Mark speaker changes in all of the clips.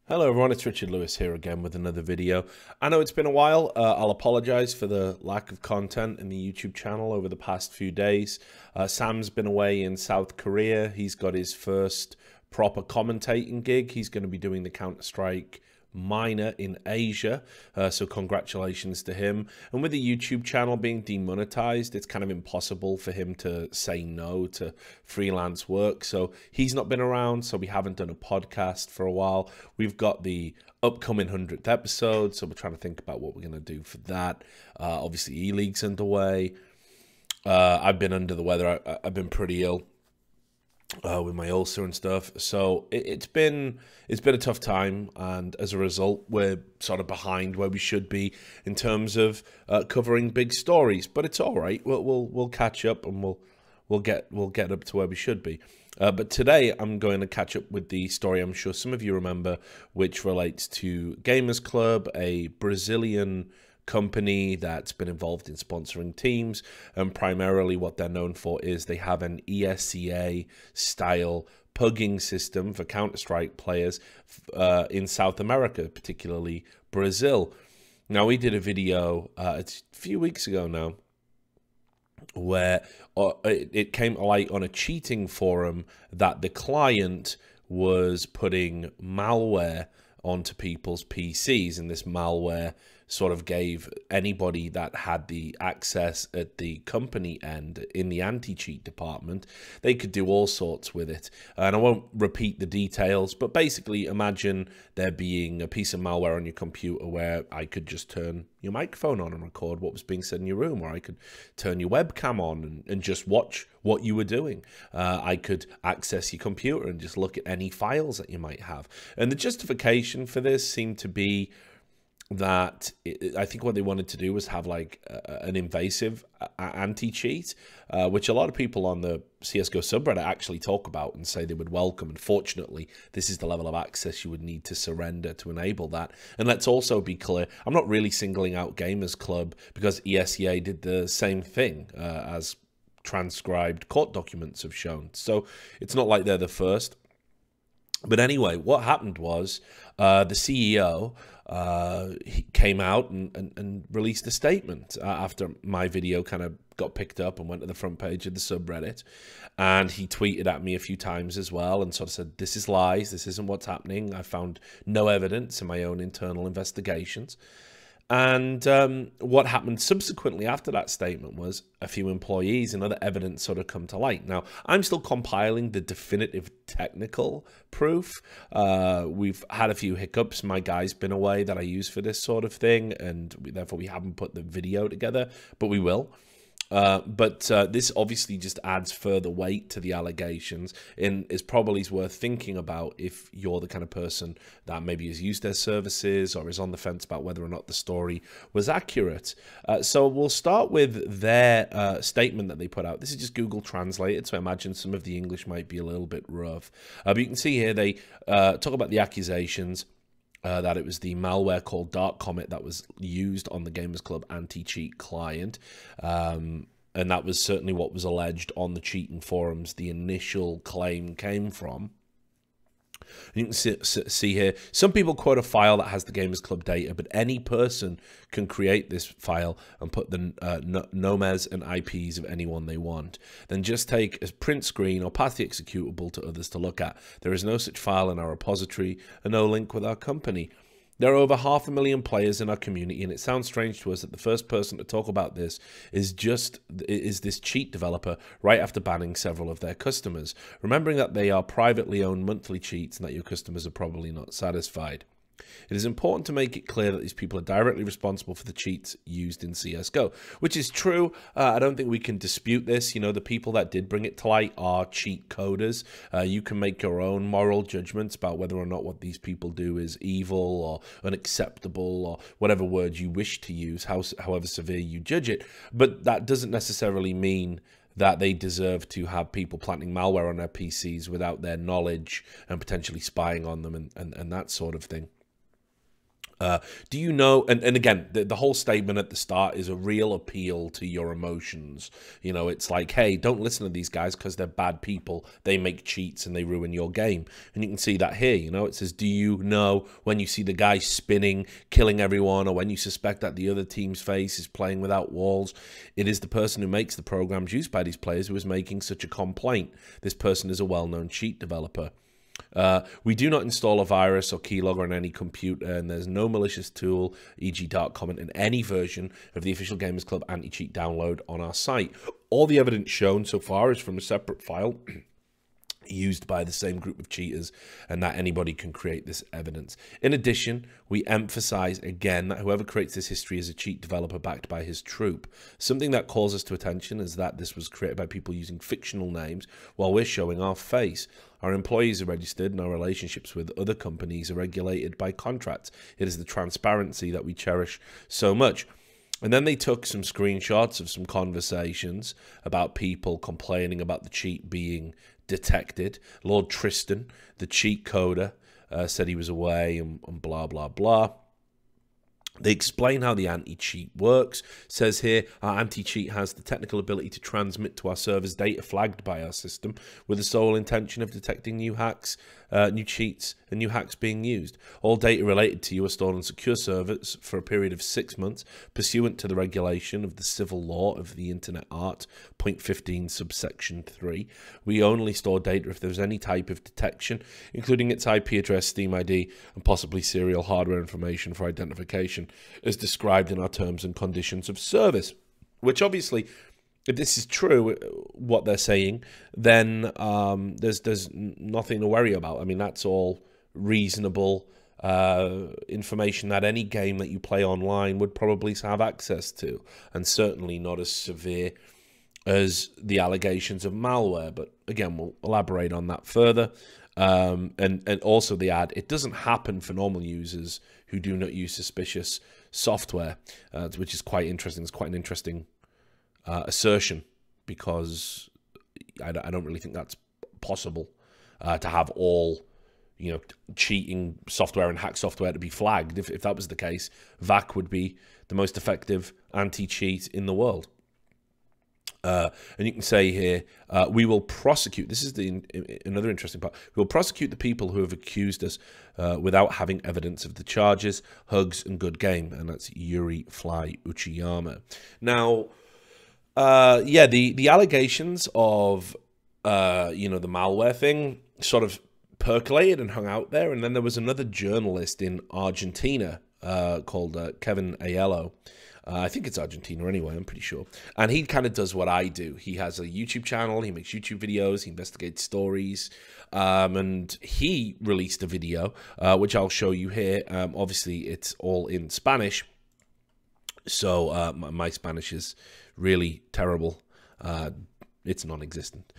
Speaker 1: Hello everyone, it's Richard Lewis here again with another video. I know it's been a while. I'll apologize for the lack of content in the YouTube channel over the past few days. Sam's been away in South Korea. He's got his first proper commentating gig. He's going to be doing the Counter-Strike minor in Asia, so congratulations to him. And with the YouTube channel being demonetized, it's kind of impossible for him to say no to freelance work, so he's not been around, so we haven't done a podcast for a while. We've got the upcoming 100th episode, so we're trying to think about what we're going to do for that. Obviously E-League's underway. I've been under the weather. I've been pretty ill with my ulcer and stuff, so it's been a tough time, and as a result we're sort of behind where we should be in terms of covering big stories, but it's all right. We'll catch up, and we'll get up to where we should be. But today I'm going to catch up with the story I'm sure some of you remember, which relates to Gamers Club, a Brazilian company that's been involved in sponsoring teams, and primarily what they're known for is they have an ESEA style pugging system for Counter-Strike players in South America, particularly Brazil. Now, we did a video it's a few weeks ago now where it came to light on a cheating forum that the client was putting malware onto people's PCs, and this malware sort of gave anybody that had the access at the company end in the anti-cheat department, they could do all sorts with it. And I won't repeat the details, but basically imagine there being a piece of malware on your computer where I could just turn your microphone on and record what was being said in your room, or I could turn your webcam on and just watch what you were doing. I could access your computer and just look at any files that you might have. And the justification for this seemed to be that I think what they wanted to do was have like an invasive anti-cheat, which a lot of people on the CSGO subreddit actually talk about and say they would welcome. Unfortunately, this is the level of access you would need to surrender to enable that. And let's also be clear, I'm not really singling out Gamers Club, because ESEA did the same thing, as transcribed court documents have shown. So it's not like they're the first. But anyway, what happened was the CEO he came out and released a statement after my video kind of got picked up and went to the front page of the subreddit. And he tweeted at me a few times as well and sort of said, this is lies, this isn't what's happening. I found no evidence in my own internal investigations. And what happened subsequently after that statement was a few employees and other evidence sort of come to light. Now, I'm still compiling the definitive technical proof. We've had a few hiccups. My guy's been away that I use for this sort of thing, and therefore we haven't put the video together, but we will. But this obviously just adds further weight to the allegations, and is probably worth thinking about if you're the kind of person that maybe has used their services or is on the fence about whether or not the story was accurate. So we'll start with their statement that they put out. This is just Google translated, so I imagine some of the English might be a little bit rough. But you can see here they talk about the accusations. That it was the malware called Dark Comet that was used on the Gamers Club anti-cheat client. And that was certainly what was alleged on the cheating forums the initial claim came from. You can see here, some people quote a file that has the Gamers Club data, but any person can create this file and put the nomes and IPs of anyone they want. Then just take a print screen or pass the executable to others to look at. There is no such file in our repository and no link with our company. There are over 500,000 players in our community, and it sounds strange to us that the first person to talk about this is this cheat developer right after banning several of their customers, remembering that they are privately owned monthly cheats and that your customers are probably not satisfied. It is important to make it clear that these people are directly responsible for the cheats used in CSGO, which is true. I don't think we can dispute this. You know, the people that did bring it to light are cheat coders. You can make your own moral judgments about whether or not what these people do is evil or unacceptable or whatever word you wish to use, however severe you judge it. But that doesn't necessarily mean that they deserve to have people planting malware on their PCs without their knowledge and potentially spying on them and that sort of thing. Do you know, and again, the whole statement at the start is a real appeal to your emotions. You know, it's like, hey, don't listen to these guys because they're bad people. They make cheats and they ruin your game. And you can see that here, you know, it says, do you know when you see the guy spinning, killing everyone, or when you suspect that the other team's face is playing without walls, it is the person who makes the programs used by these players who is making such a complaint. This person is a well-known cheat developer. We do not install a virus or keylogger on any computer, and there's no malicious tool, e.g. dark comment, in any version of the official Gamers Club anti-cheat download on our site. All the evidence shown so far is from a separate file used by the same group of cheaters, and that anybody can create this evidence. In addition, we emphasize again that whoever creates this history is a cheat developer backed by his troupe. Something that calls us to attention is that this was created by people using fictional names while we're showing our face. Our employees are registered and our relationships with other companies are regulated by contracts. It is the transparency that we cherish so much. And then they took some screenshots of some conversations about people complaining about the cheat being detected. Lord Tristan, the cheat coder, said he was away and blah, blah, blah. They explain how the anti-cheat works. Says here, our anti-cheat has the technical ability to transmit to our servers data flagged by our system with the sole intention of detecting new hacks, new cheats, and new hacks being used. All data related to you are stored on secure servers for a period of 6 months, pursuant to the regulation of the civil law of the Internet Art, point 15, subsection 3. We only store data if there's any type of detection, including its IP address, Steam ID, and possibly serial hardware information for identification, as described in our terms and conditions of service. Which obviously, if this is true, what they're saying, then there's nothing to worry about. I mean, that's all reasonable information that any game that you play online would probably have access to, and certainly not as severe as the allegations of malware. But again, we'll elaborate on that further. And also the ad, it doesn't happen for normal users who do not use suspicious software, which is quite interesting. It's quite an interesting assertion, because I don't really think that's possible to have all, you know, cheating software and hack software to be flagged. If that was the case, VAC would be the most effective anti-cheat in the world. And you can say here, we will prosecute. This is another interesting part. We will prosecute the people who have accused us without having evidence of the charges. Hugs and good game. And that's Yuri Fly Uchiyama. Now, yeah, the allegations of, you know, the malware thing sort of percolated and hung out there. And then there was another journalist in Argentina called Kevin Aiello. I think it's Argentina anyway, I'm pretty sure. And he kind of does what I do. He has a YouTube channel, he makes YouTube videos, he investigates stories, and he released a video, which I'll show you here. Obviously, it's all in Spanish, so my Spanish is really terrible. It's non-existent,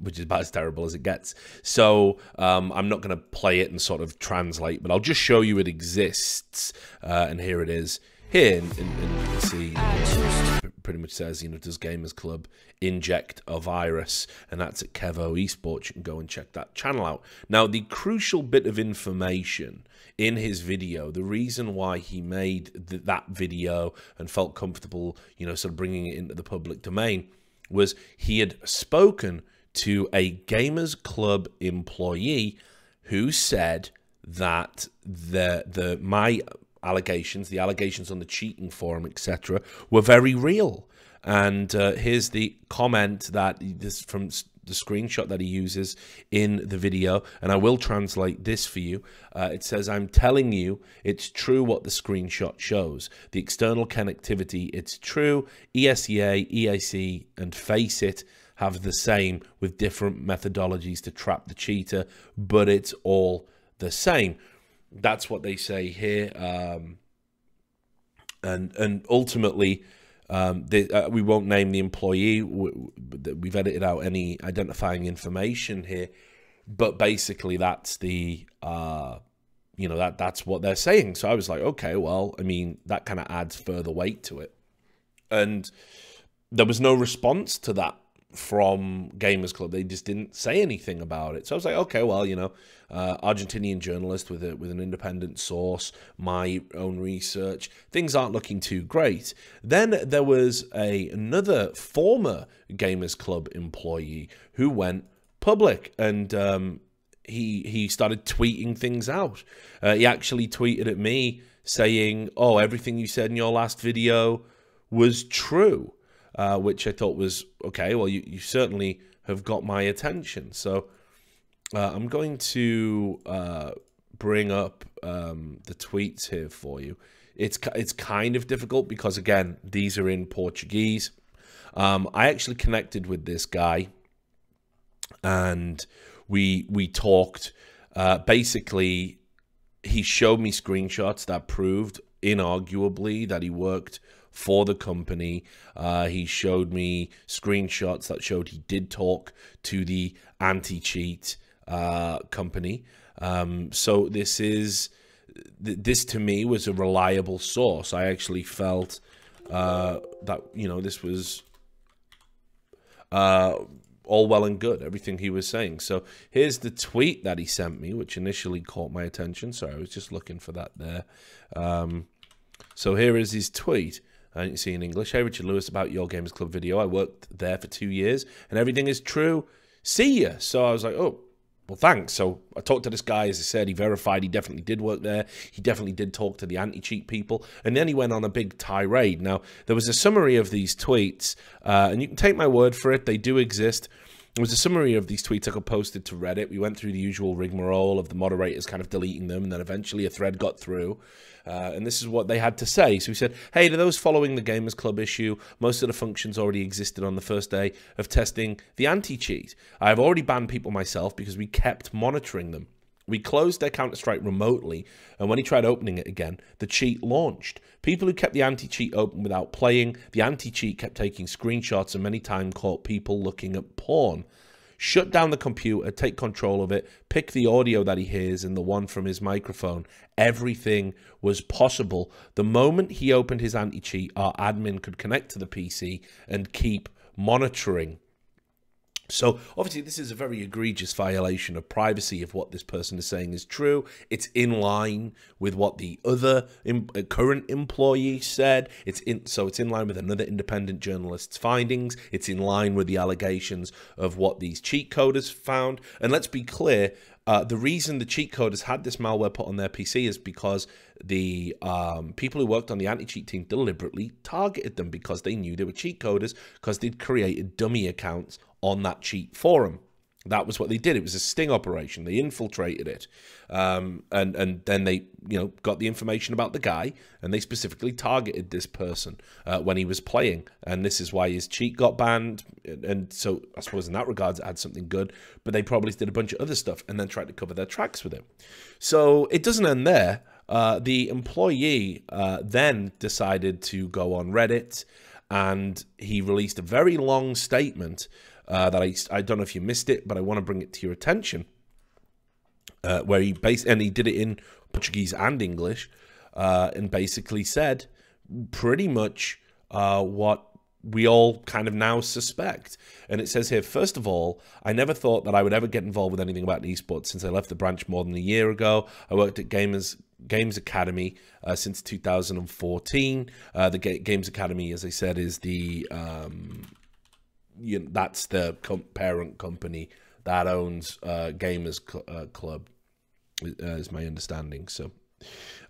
Speaker 1: which is about as terrible as it gets. So I'm not going to play it and sort of translate, but I'll just show you it exists, and here it is. Here, and you can see, pretty much says, you know, does Gamers Club inject a virus? And that's at Kevo Esports. You can go and check that channel out. Now, the crucial bit of information in his video, the reason why he made that video and felt comfortable, you know, sort of bringing it into the public domain, was he had spoken to a Gamers Club employee who said that my allegations, the allegations on the cheating forum, etc., were very real. And here's the comment that this from the screenshot that he uses in the video, and I will translate this for you. It says, I'm telling you, it's true what the screenshot shows. The external connectivity, it's true. ESEA, EAC, and Faceit have the same with different methodologies to trap the cheater, but it's all the same. That's what they say here, and ultimately, we won't name the employee. We've edited out any identifying information here, but basically that's the you know, that's what they're saying. So I was like, okay, well, I mean, that kind of adds further weight to it, and there was no response to that from Gamers Club. They just didn't say anything about it. So I was like, okay, well, you know, Argentinian journalist with an independent source, my own research, things aren't looking too great. Then there was another former Gamers Club employee who went public, and he started tweeting things out. He actually tweeted at me saying, "Oh, everything you said in your last video was true," which I thought was, okay, well, you certainly have got my attention. So I'm going to bring up the tweets here for you. It's kind of difficult because, again, these are in Portuguese. I actually connected with this guy, and we talked. Basically, he showed me screenshots that proved inarguably that he worked for the company. He showed me screenshots that showed he did talk to the anti-cheat company. So this to me was a reliable source. I actually felt that, you know, this was all well and good, everything he was saying. So here's the tweet that he sent me, which initially caught my attention. Sorry, I was just looking for that there. So here is his tweet. I didn't see in English. "Hey, Richard Lewis, about your Gamers Club video. I worked there for 2 years, and everything is true. See ya." So I was like, oh, well, thanks. So I talked to this guy, as I said, he verified he definitely did work there. He definitely did talk to the anti-cheat people. And then he went on a big tirade. Now, there was a summary of these tweets, and you can take my word for it, they do exist. There was a summary of these tweets I got posted to Reddit. We went through the usual rigmarole of the moderators kind of deleting them, and then eventually a thread got through. And this is what they had to say. So we said, "Hey, to those following the Gamers Club issue, most of the functions already existed on the first day of testing the anti-cheat. I have already banned people myself because we kept monitoring them. We closed their Counter-Strike remotely, and when he tried opening it again, the cheat launched. People who kept the anti-cheat open without playing, the anti-cheat kept taking screenshots and many times caught people looking at porn. Shut down the computer, take control of it, pick the audio that he hears and the one from his microphone. Everything was possible. The moment he opened his anti-cheat, our admin could connect to the PC and keep monitoring." So obviously this is a very egregious violation of privacy if what this person is saying is true. It's in line with what the other current employee said. So it's in line with another independent journalist's findings. It's in line with the allegations of what these cheat coders found. And let's be clear, the reason the cheat coders had this malware put on their PC is because the people who worked on the anti-cheat team deliberately targeted them because they knew they were cheat coders, because they'd created dummy accounts on that cheat forum. That was what they did. It was a sting operation. They infiltrated it, and then they, you know, got the information about the guy, and they specifically targeted this person when he was playing. And this is why his cheat got banned. And so I suppose in that regards it had something good, but they probably did a bunch of other stuff and then tried to cover their tracks with it. So it doesn't end there. The employee then decided to go on Reddit, and he released a very long statement that I don't know if you missed it, but I want to bring it to your attention, where he did it in Portuguese and English, and basically said pretty much what we all kind of now suspect. And it says here, "First of all, I never thought that I would ever get involved with anything about esports since I left the branch more than a year ago. I worked at Games Academy since 2014. The Games Academy, as I said, is the that's the parent company that owns Gamers Club, is my understanding. So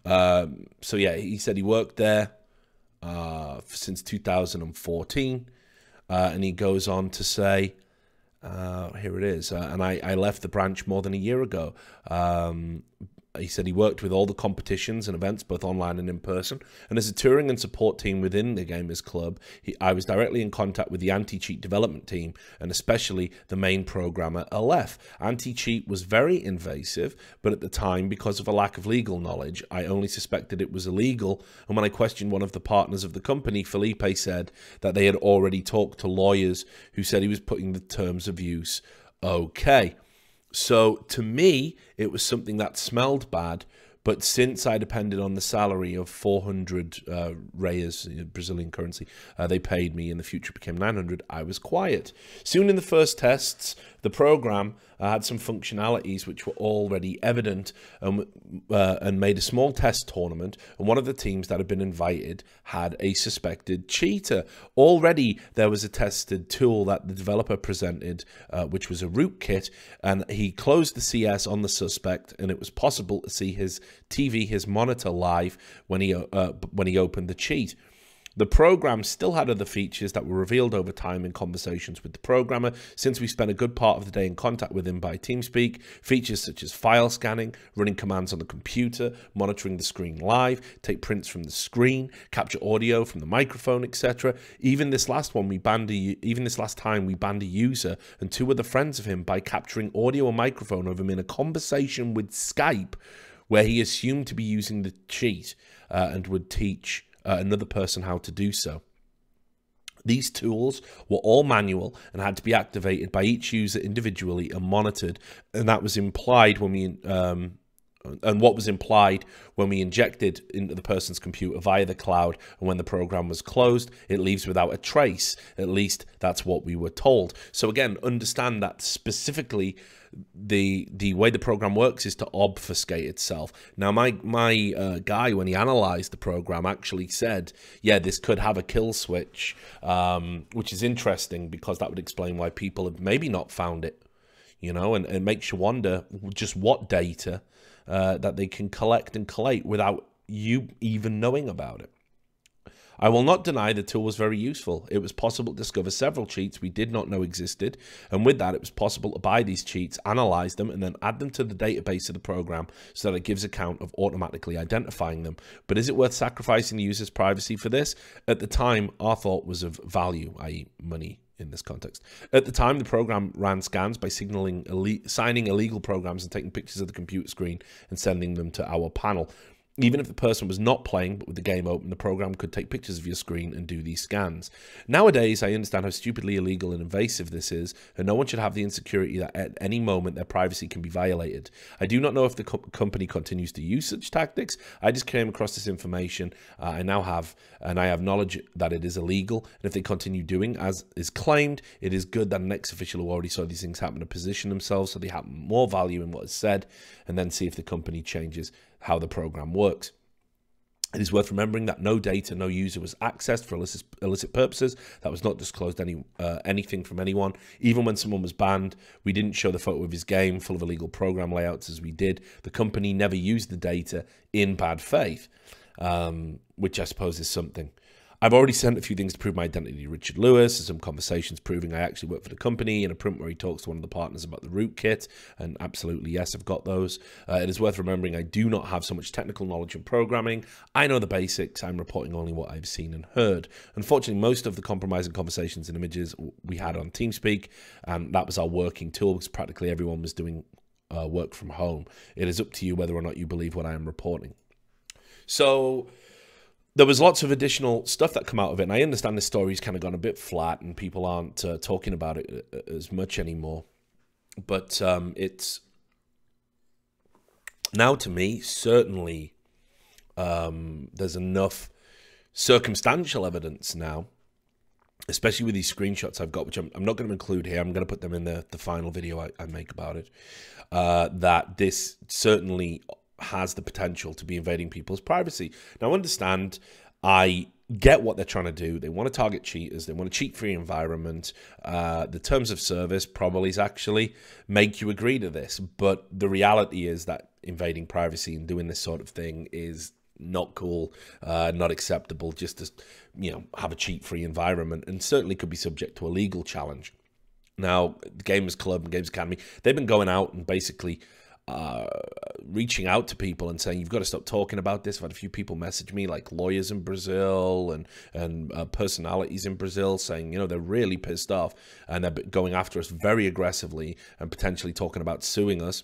Speaker 1: yeah, he said he worked there since 2014, and he goes on to say, here it is, and I left the branch more than a year ago. He said he worked with all the competitions and events, both online and in person. And as a touring and support team within the Gamers Club, I was directly in contact with the anti-cheat development team, and especially the main programmer, Aleph. Anti-cheat was very invasive, but at the time, because of a lack of legal knowledge, I only suspected it was illegal. And when I questioned one of the partners of the company, Felipe said that they had already talked to lawyers who said he was putting the terms of use okay. So to me, it was something that smelled bad, But since I depended on the salary of 400 reais, Brazilian currency, they paid me, and the future became 900, I was quiet. Soon in the first tests, the program had some functionalities which were already evident, and made a small test tournament, and one of the teams that had been invited had a suspected cheater. Already there was a tested tool that the developer presented, which was a rootkit, and he closed the CS on the suspect, and it was possible to see his TV, his monitor, live when he opened the cheat. The program still had other features that were revealed over time in conversations with the programmer, since we spent a good part of the day in contact with him by TeamSpeak. Features such as file scanning, running commands on the computer, monitoring the screen live, take prints from the screen, capture audio from the microphone, etc. Even this last time we banned a user and two other friends of him by capturing audio and microphone of him in a conversation with Skype, where he assumed to be using the cheat and would teach another person how to do so. These tools were all manual and had to be activated by each user individually and monitored, and that was implied when we what was implied when we injected into the person's computer via the cloud, and when the program was closed, it leaves without a trace. At least that's what we were told. So again, understand that specifically the way the program works is to obfuscate itself. Now, my guy, when he analyzed the program, actually said, yeah, this could have a kill switch, which is interesting because that would explain why people have maybe not found it, you know, and it makes you wonder just what data that they can collect and collate without you even knowing about it. I will not deny the tool was very useful. It was possible to discover several cheats we did not know existed, and with that it was possible to buy these cheats, analyze them, and then add them to the database of the program so that it gives account of automatically identifying them. But is it worth sacrificing the user's privacy for this? At the time, our thought was of value, i.e. money in this context. At the time, the program ran scans by signing illegal programs and taking pictures of the computer screen and sending them to our panel. Even if the person was not playing, but with the game open, the program could take pictures of your screen and do these scans. Nowadays, I understand how stupidly illegal and invasive this is, and no one should have the insecurity that at any moment their privacy can be violated. I do not know if the company continues to use such tactics. I just came across this information. I have knowledge that it is illegal, and if they continue doing as is claimed, it is good that an ex-official who already saw these things happen to position themselves so they have more value in what is said, and then see if the company changes how the program works. It is worth remembering that no data, no user was accessed for illicit purposes. That was not disclosed anything from anyone. Even when someone was banned, we didn't show the photo of his game full of illegal program layouts as we did. The company never used the data in bad faith, which I suppose is something. I've already sent a few things to prove my identity to Richard Lewis, and some conversations proving I actually work for the company, and a print where he talks to one of the partners about the rootkit, and absolutely, yes, I've got those. It is worth remembering I do not have so much technical knowledge in programming. I know the basics. I'm reporting only what I've seen and heard. Unfortunately, most of the compromising conversations and images we had on TeamSpeak, and that was our working tool because practically everyone was doing work from home. It is up to you whether or not you believe what I am reporting. So there was lots of additional stuff that come out of it, and I understand this story's kind of gone a bit flat and people aren't talking about it as much anymore. But it's now, to me, certainly there's enough circumstantial evidence now, especially with these screenshots I've got, which I'm not going to include here. I'm going to put them in the final video I make about it, that this certainly has the potential to be invading people's privacy. Now, understand, I get what they're trying to do. They want to target cheaters. They want a cheat-free environment. The terms of service probably is actually make you agree to this. But the reality is that invading privacy and doing this sort of thing is not cool, not acceptable, just to, you know, have a cheat-free environment, and certainly could be subject to a legal challenge. Now, the Gamers Club and Games Academy, they've been going out and basically reaching out to people and saying, you've got to stop talking about this. I've had a few people message me, like lawyers in Brazil and personalities in Brazil, saying, you know, they're really pissed off and they're going after us very aggressively and potentially talking about suing us.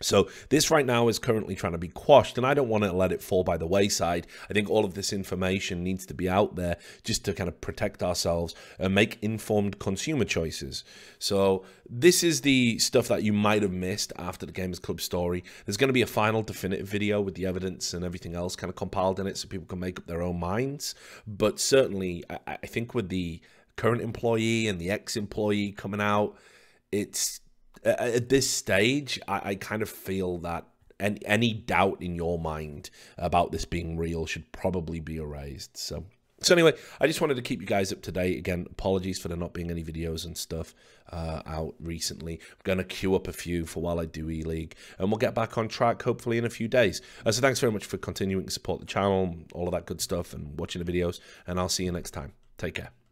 Speaker 1: So this right now is currently trying to be quashed, and I don't want to let it fall by the wayside. I think all of this information needs to be out there just to kind of protect ourselves and make informed consumer choices. So this is the stuff that you might have missed after the Gamers Club story. There's going to be a final definitive video with the evidence and everything else kind of compiled in it so people can make up their own minds. But certainly, I think with the current employee and the ex-employee coming out, it's... At this stage, I kind of feel that any doubt in your mind about this being real should probably be erased. So anyway, I just wanted to keep you guys up to date. Again, apologies for there not being any videos and stuff out recently. I'm going to queue up a few for while I do E-League, and we'll get back on track hopefully in a few days. So thanks very much for continuing to support the channel, all of that good stuff, and watching the videos, and I'll see you next time. Take care.